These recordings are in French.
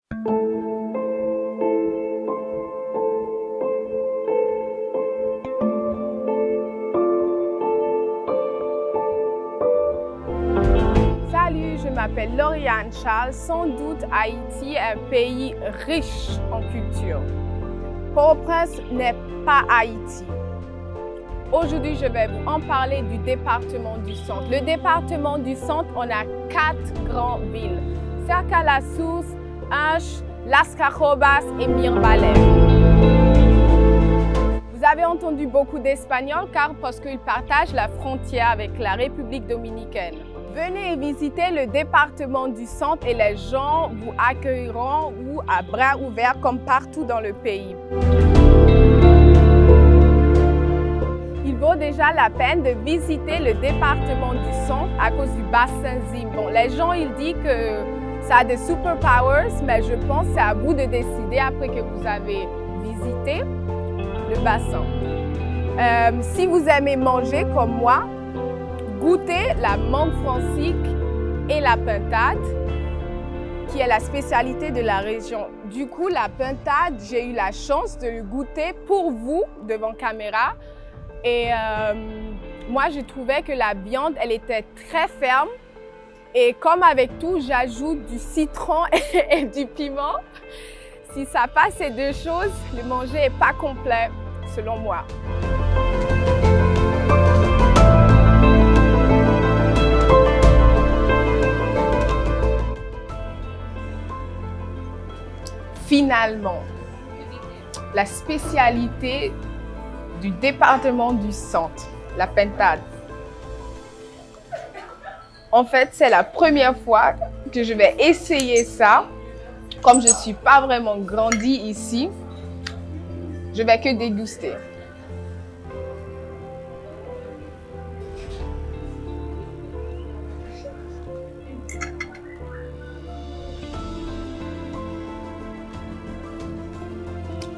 Salut, je m'appelle Lauriane Charles. Sans doute, Haïti est un pays riche en culture. Port-au-Prince n'est pas Haïti. Aujourd'hui, je vais vous en parler du département du Centre. Le département du Centre, on a 4 grandes villes. Cerca-la-Source, Anche, Las Carobas et Mirebalais. Vous avez entendu beaucoup d'espagnol parce qu'ils partagent la frontière avec la République dominicaine. Venez visiter le département du Centre et les gens vous accueilleront à bras ouverts comme partout dans le pays. Il vaut déjà la peine de visiter le département du Centre à cause du bassin Zim. Bon, les gens ils disent que ça a des superpowers, mais je pense que c'est à vous de décider après que vous avez visité le bassin. Si vous aimez manger comme moi, goûtez la mangue francique et la pintade, qui est la spécialité de la région. Du coup, la pintade, j'ai eu la chance de le goûter pour vous devant caméra. Et moi, je trouvais que la viande, elle était très ferme. Et comme avec tout, j'ajoute du citron et du piment. Si ça passe ces deux choses, le manger n'est pas complet, selon moi. Finalement, la spécialité du département du Centre, la pintade. En fait, c'est la première fois que je vais essayer ça. Comme je ne suis pas vraiment grandi ici, je vais que déguster.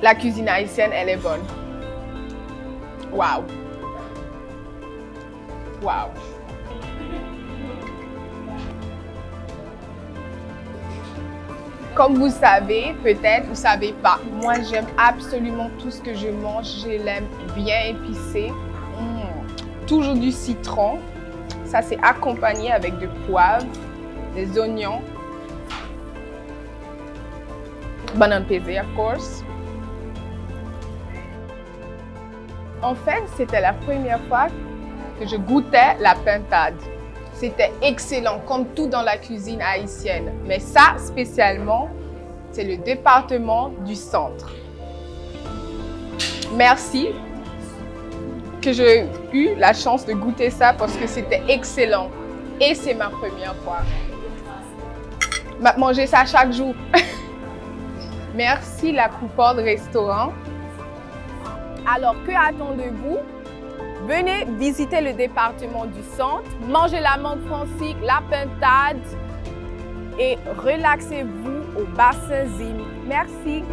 La cuisine haïtienne, elle est bonne. Waouh! Waouh! Comme vous savez, peut-être, vous ne savez pas, moi j'aime absolument tout ce que je mange. Je l'aime bien épicé. Toujours du citron. Ça, c'est accompagné avec du poivre, des oignons. Banane pesée, of course. En fait, c'était la première fois que je goûtais la pintade. C'était excellent, comme tout dans la cuisine haïtienne. Mais ça, spécialement, c'est le département du Centre. Merci que j'ai eu la chance de goûter ça parce que c'était excellent. Et c'est ma première fois. Manger ça chaque jour. Merci la Coupole Restaurant. Alors, que attendez-vous? Venez visiter le département du Centre, mangez la mangue francique, la pintade et relaxez-vous au bassin Zim. Merci.